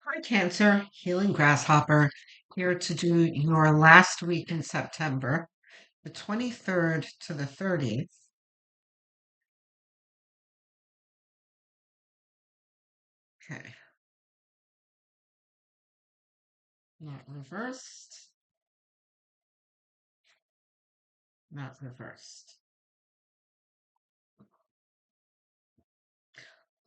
Hi, Cancer, Healing Grasshopper, here to do your last week in September, the 23rd to the 30th. Okay, not reversed, not reversed.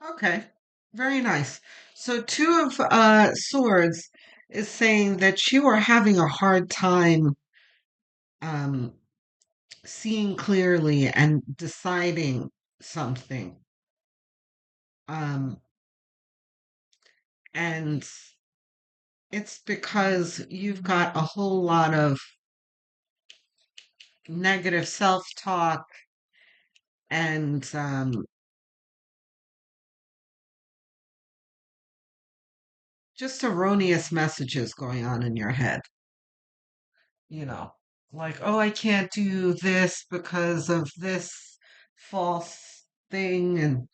Okay, very nice. So, Two of Swords is saying that you are having a hard time um, seeing clearly and deciding something. Um, and it's because you've got a whole lot of negative self-talk and just erroneous messages going on in your head, you know, like, oh, I can't do this because of this false thing. And,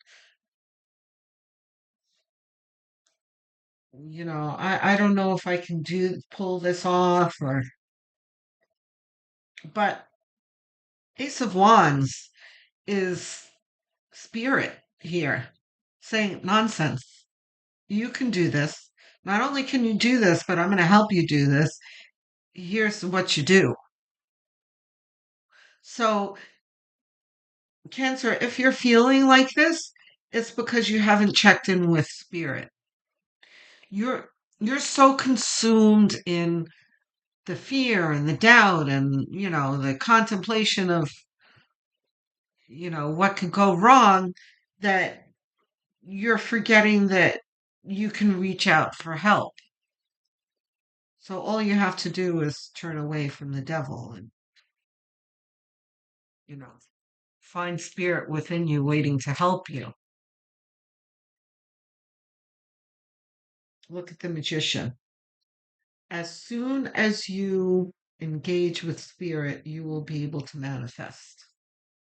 I don't know if I can pull this off but Ace of Wands is spirit here saying nonsense. You can do this. Not only can you do this, but I'm going to help you do this. Here's what you do. So, Cancer, if you're feeling like this, it's because you haven't checked in with spirit. You're you're so consumed in the fear and the doubt and, the contemplation of, what could go wrong that you're forgetting that you can reach out for help. So all you have to do is turn away from the devil and, you know, find spirit within you waiting to help you. Look at the magician. As soon as you engage with spirit, you will be able to manifest,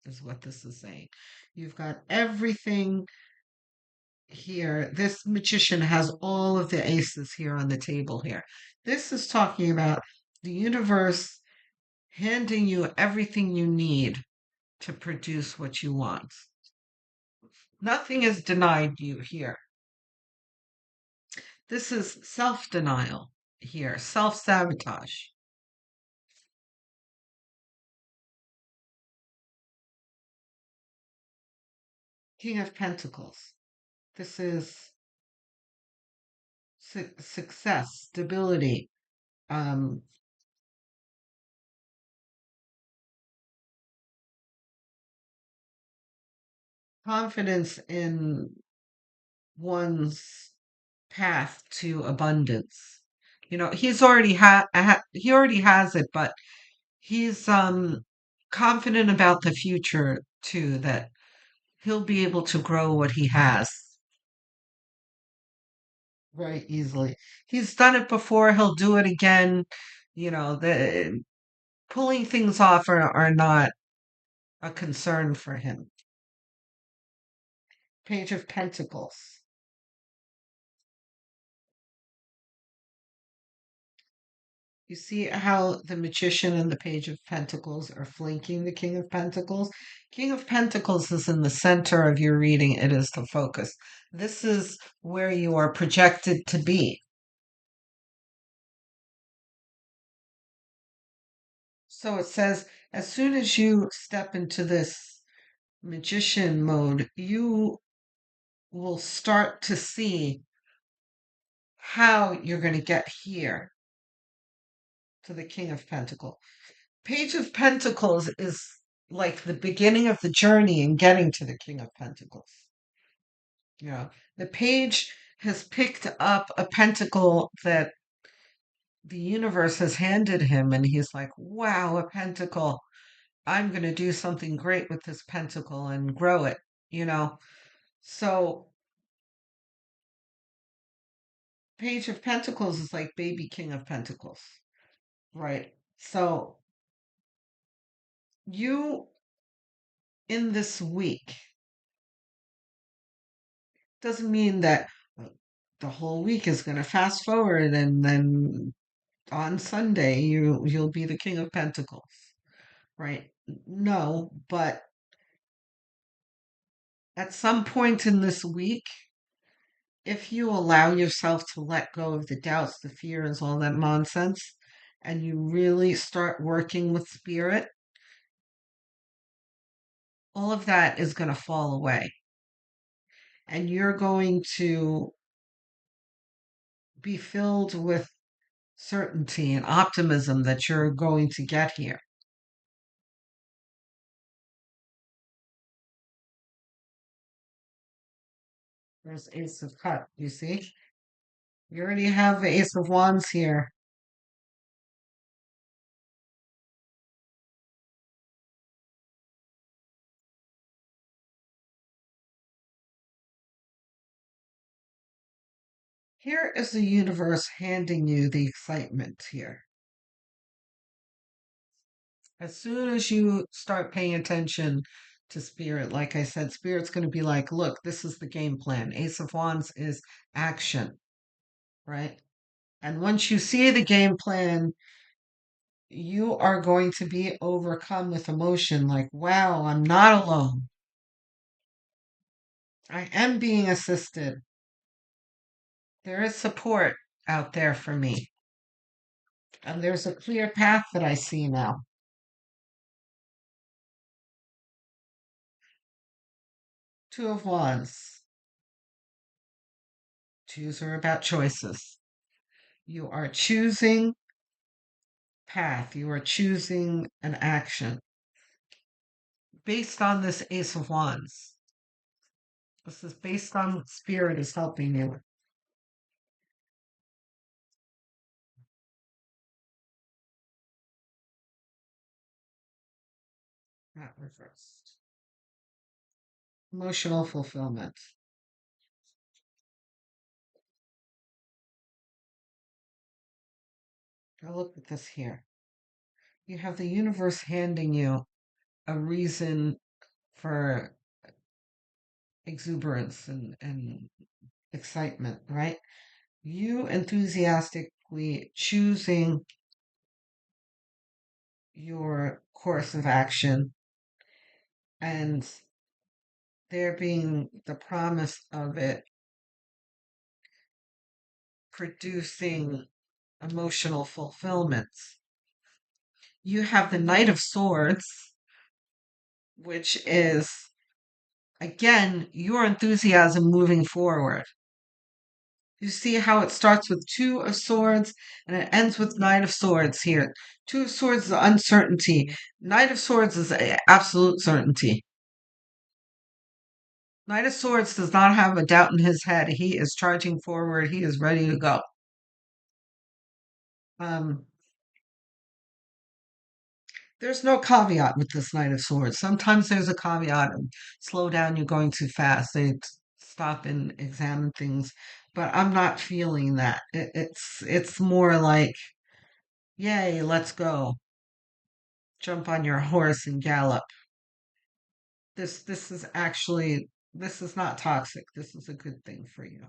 is what this is saying. You've got everything here. This magician has all of the aces here on the table here. This is talking about the universe handing you everything you need to produce what you want. Nothing is denied you here. This is self denial here, self sabotage. King of Pentacles. This is success, stability, um, confidence in one's path to abundance. He already has it, but he's confident about the future too, that he'll be able to grow what he has very easily. He's done it before, he'll do it again. The pulling things off are not a concern for him. Page of Pentacles. You see how the magician and the page of pentacles are flanking the king of pentacles? King of pentacles is in the center of your reading. It is the focus. This is where you are projected to be. So it says, as soon as you step into this magician mode, you will start to see how you're going to get here to the king of pentacles. Page of Pentacles is like the beginning of the journey in getting to the King of Pentacles. Yeah. The page has picked up a pentacle that the universe has handed him, and he's like, wow, a pentacle. I'm going to do something great with this pentacle and grow it, you know? So, Page of Pentacles is like baby King of Pentacles, right? So, you in this week doesn't mean that the whole week is going to fast forward, and then on Sunday you'll be the King of Pentacles, right? No, but at some point in this week, if you allow yourself to let go of the doubts, the fears, all that nonsense, and you really start working with spirit, all of that is going to fall away. And you're going to be filled with certainty and optimism that you're going to get here. There's Ace of Cups, you see? You already have the Ace of Wands here. Here is the universe handing you the excitement here. As soon as you start paying attention to spirit, like I said, spirit's going to be like, look, this is the game plan. Ace of Wands is action, right? And once you see the game plan, you are going to be overcome with emotion like, wow, I'm not alone. I am being assisted. There is support out there for me. And there's a clear path that I see now. Two of Wands. Twos are about choices. You are choosing path. You are choosing an action based on this Ace of Wands. This is based on what Spirit is helping you. Not reversed. Emotional fulfillment. Now look at this here. You have the universe handing you a reason for exuberance and excitement, right? You enthusiastically choosing your course of action and there being the promise of it producing emotional fulfillment. You have the Knight of Swords, which is, again, your enthusiasm moving forward. You see how it starts with Two of Swords and it ends with Knight of Swords here. Two of Swords is uncertainty. Knight of Swords is absolute certainty. Knight of Swords does not have a doubt in his head. He is charging forward. He is ready to go. Um, there's no caveat with this Knight of Swords. Sometimes there's a caveat and slow down, you're going too fast. They stop and examine things, but I'm not feeling that. It's more like, yay, let's go. Jump on your horse and gallop. This is actually this is not toxic. This is a good thing for you.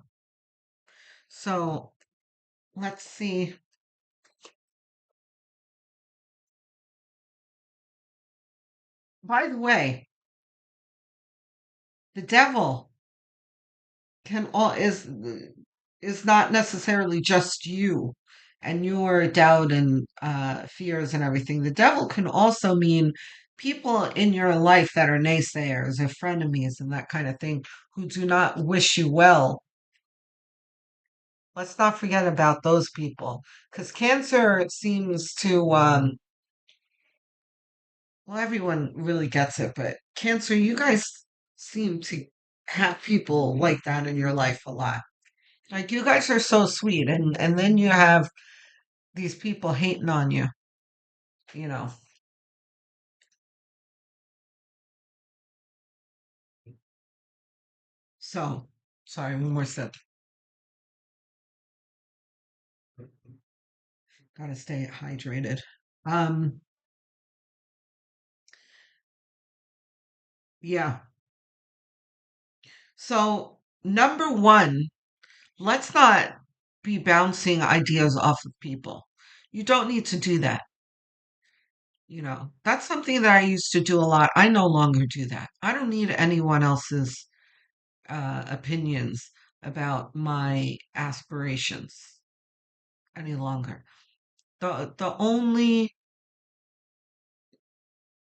So let's see. By the way, the devil can all is not necessarily just you and your doubt and fears and everything. The devil can also mean people in your life that are naysayers or frenemies and that kind of thing who do not wish you well. Let's not forget about those people because cancer seems to well, everyone really gets it, but cancer, you guys seem to have people like that in your life a lot. Like you guys are so sweet, and then you have these people hating on you, you know. So, sorry, one more sip. Gotta stay hydrated. Um, yeah. So, number one, Let's not be bouncing ideas off of people. You don't need to do that. That's something that I used to do a lot. I no longer do that. I don't need anyone else's opinions about my aspirations any longer. The only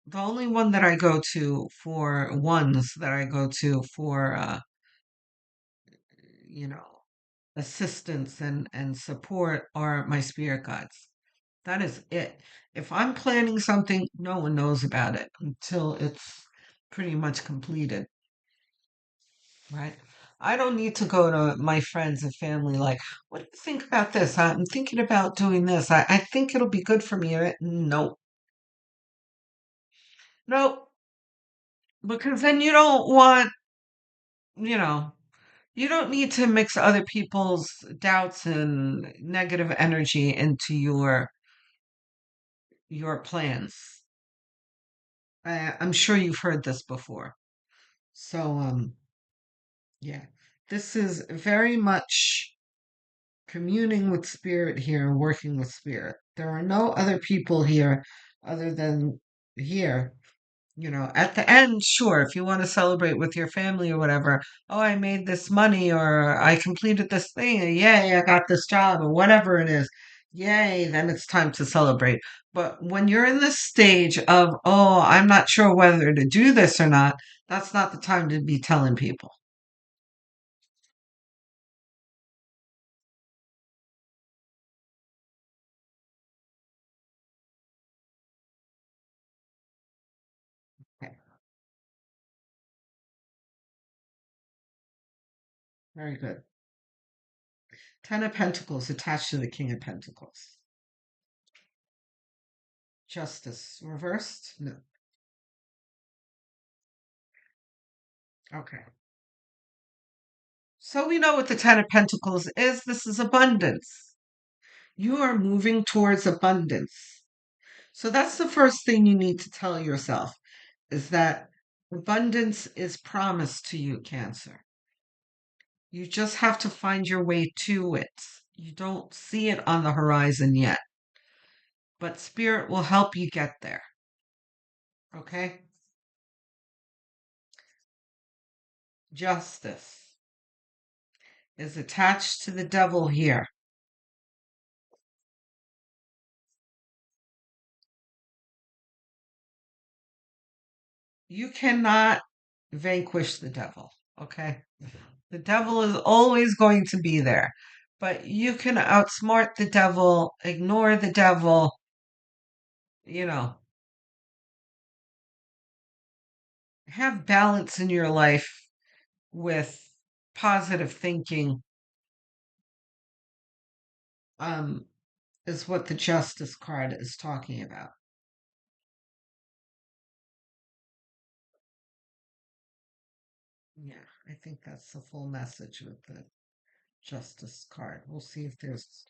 one that I go to for ones that I go to for you know assistance and support are my spirit guides. That is it. If I'm planning something, no one knows about it until it's pretty much completed, right? I don't need to go to my friends and family like, what do you think about this? I'm thinking about doing this. I think it'll be good for me. No, no, because then you know, you don't need to mix other people's doubts and negative energy into your plans. I'm sure you've heard this before. So, yeah, this is very much communing with spirit here and working with spirit. There are no other people here other than here. At the end, sure, if you want to celebrate with your family or whatever, oh, I made this money or I completed this thing, or yay, I got this job or whatever it is, yay, then it's time to celebrate. But when you're in this stage of, oh, I'm not sure whether to do this or not, that's not the time to be telling people. Okay, very good. Ten of Pentacles attached to the King of Pentacles. Justice reversed? No. Okay. So we know what the Ten of Pentacles is. This is abundance. You are moving towards abundance. So that's the first thing you need to tell yourself is that abundance is promised to you, Cancer. You just have to find your way to it. You don't see it on the horizon yet, but Spirit will help you get there. Okay? Justice is attached to the devil here. You cannot vanquish the devil, okay? The devil is always going to be there, but you can outsmart the devil, ignore the devil, you know, have balance in your life with positive thinking, um, is what the justice card is talking about. Yeah, I think that's the full message with the justice card. We'll see if there's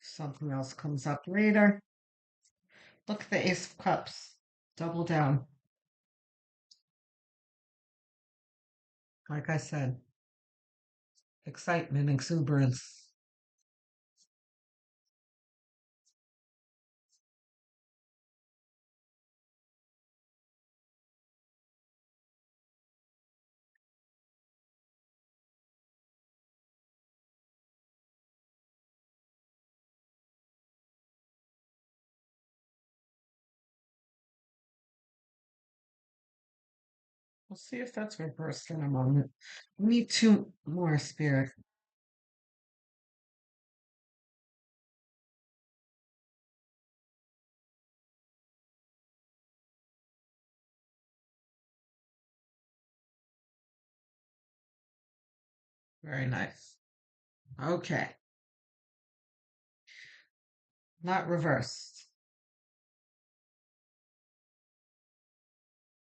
something else comes up later. Look at the Ace of Cups. Double down. Like I said, excitement, exuberance. We'll see if that's reversed in a moment. We need two more, Spirit. Very nice. Okay, not reversed.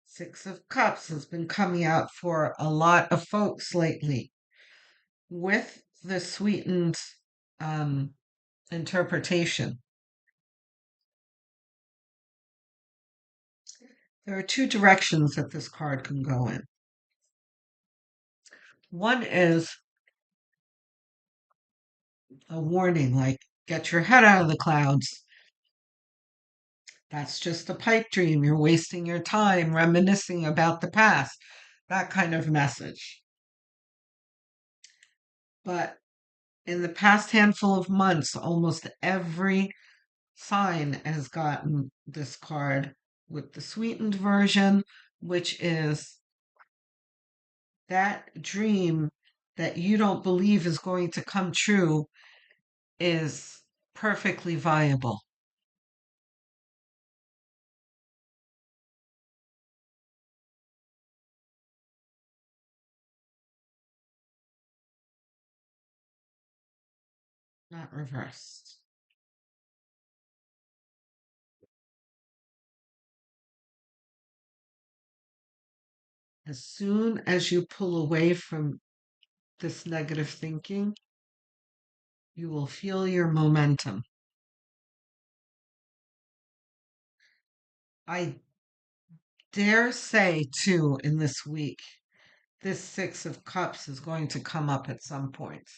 Six of Cups has been coming out for a lot of folks lately with the sweetened um, interpretation. There are two directions that this card can go in. One is a warning like, get your head out of the clouds. That's just a pipe dream. You're wasting your time reminiscing about the past. That kind of message. But in the past handful of months, almost every sign has gotten this card with the sweetened version, which is that dream that you don't believe is going to come true is perfectly viable. Not reversed. As soon as you pull away from this negative thinking, you will feel your momentum. I dare say, too, in this week, this Six of Cups is going to come up at some point.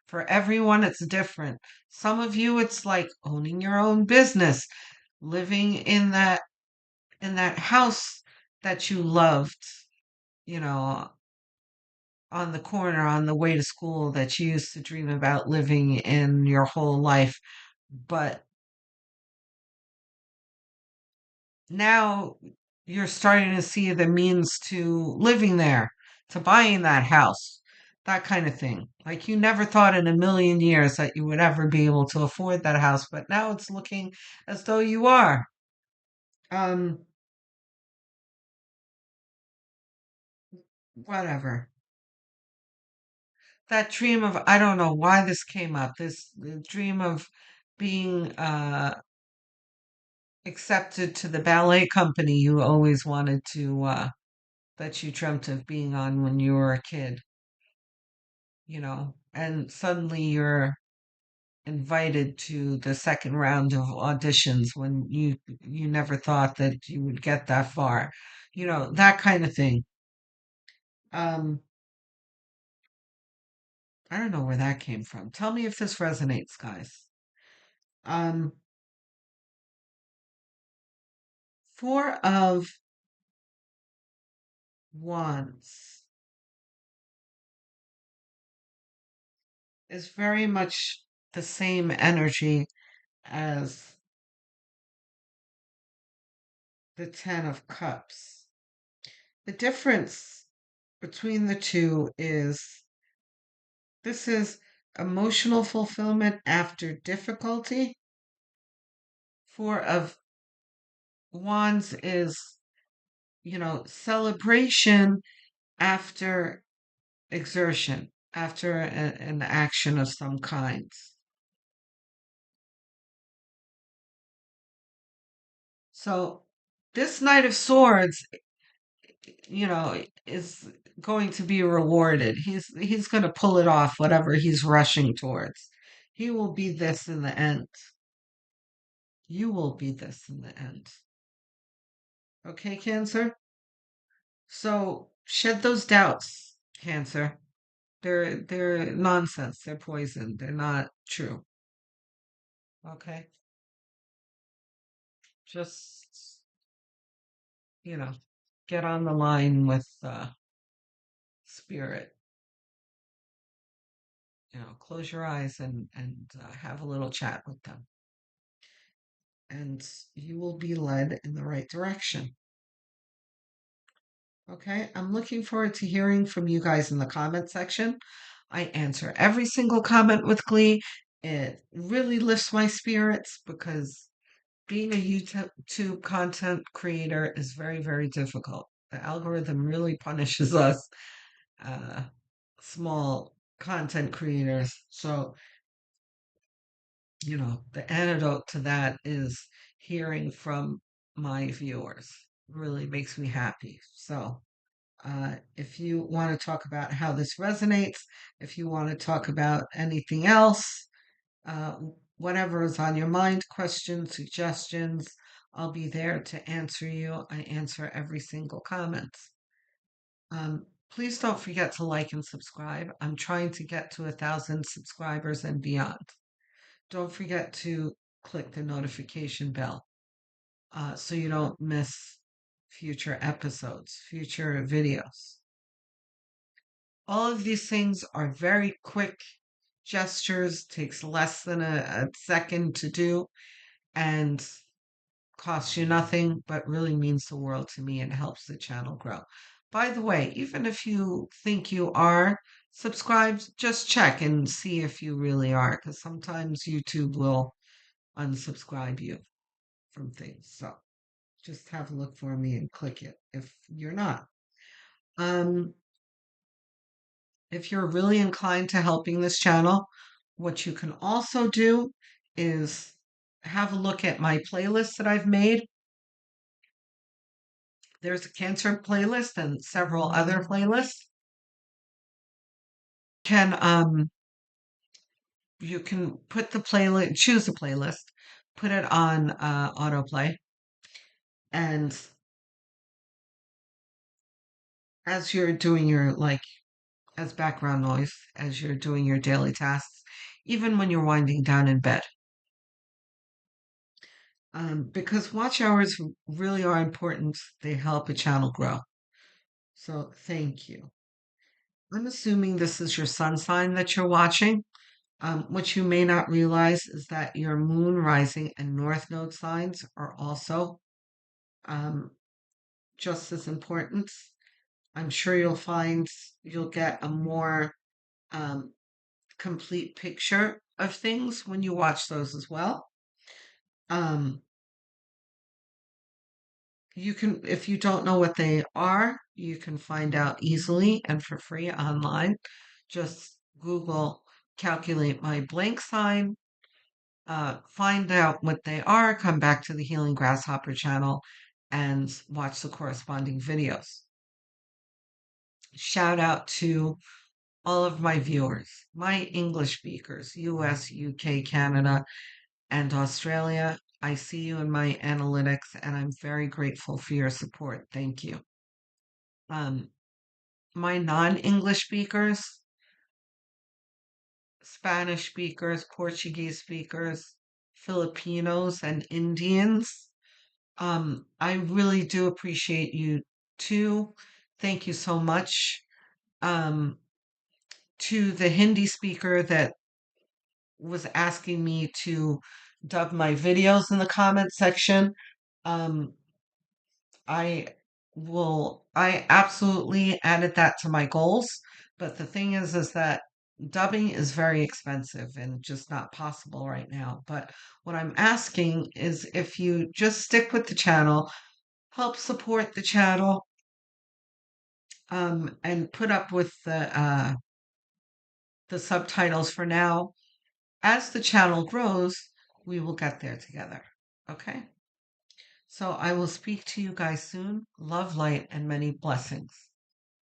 For everyone, it's different. Some of you, it's like owning your own business, living in that house that you loved, you know, on the corner on the way to school that you used to dream about living in your whole life. But now you're starting to see the means to living there, to buying that house, that kind of thing. Like you never thought in a million years that you would ever be able to afford that house, but now it's looking as though you are. Um, whatever. That dream of, I don't know why this came up, this the dream of being accepted to the ballet company you always wanted to that you dreamt of being on when you were a kid, and suddenly you're invited to the second round of auditions when you never thought that you would get that far. That kind of thing. Um I don't know where that came from. Tell me if this resonates, guys. Um Four of Wands is very much the same energy as the Ten of Cups. The difference between the two is this is emotional fulfillment after difficulty. Four of Wands is, celebration after exertion, after an action of some kind. So this Knight of Swords, is going to be rewarded. He's going to pull it off, whatever he's rushing towards. He will be this in the end. You will be this in the end. Okay, Cancer? So shed those doubts, Cancer. They're nonsense. They're poison. They're not true. Okay? Just, you know, get on the line with spirit. Close your eyes and have a little chat with them. And you will be led in the right direction. Okay? I'm looking forward to hearing from you guys in the comment section. I answer every single comment with glee. It really lifts my spirits because being a YouTube content creator is very, very difficult. The algorithm really punishes us, uh, small content creators. So, the antidote to that is hearing from my viewers. Really makes me happy. So, if you want to talk about how this resonates, if you want to talk about anything else, uh, whatever is on your mind, questions, suggestions, I'll be there to answer you. I answer every single comment. Please don't forget to like and subscribe. I'm trying to get to 1,000 subscribers and beyond. Don't forget to click the notification bell so you don't miss future episodes, future videos. All of these things are very quick gestures, takes less than a second to do, and costs you nothing, but really means the world to me and helps the channel grow. By the way, even if you think you are subscribed, just check and see if you really are, because sometimes YouTube will unsubscribe you from things. So just have a look for me and click it if you're not. Um, if you're really inclined to helping this channel, what you can also do is have a look at my playlist that I've made. There's a cancer playlist and several other playlists. Can you can put the playlist, choose a playlist, put it on autoplay, and as you're doing your as background noise, as you're doing your daily tasks, even when you're winding down in bed. Because watch hours really are important. They help a channel grow. So thank you. I'm assuming this is your sun sign that you're watching. What you may not realize is that your moon, rising, and north node signs are also um, just as important. I'm sure you'll get a more um, complete picture of things when you watch those as well. Um, you can, if you don't know what they are, you can find out easily and for free online. Just Google calculate my blank sign, find out what they are, come back to the Healing Grasshopper channel and watch the corresponding videos. Shout out to all of my viewers, my English speakers, US, UK, Canada, and Australia. I see you in my analytics and I'm very grateful for your support. Thank you. Um, my non-English speakers, Spanish speakers, Portuguese speakers, Filipinos, and Indians. I really do appreciate you too. Thank you so much. Um, to the Hindi speaker that was asking me to dub my videos in the comment section, um, I absolutely added that to my goals. But the thing is that dubbing is very expensive and just not possible right now. But what I'm asking is if you just stick with the channel, help support the channel, and put up with the subtitles for now. As the channel grows, we will get there together. Okay? So I will speak to you guys soon. Love, light, and many blessings.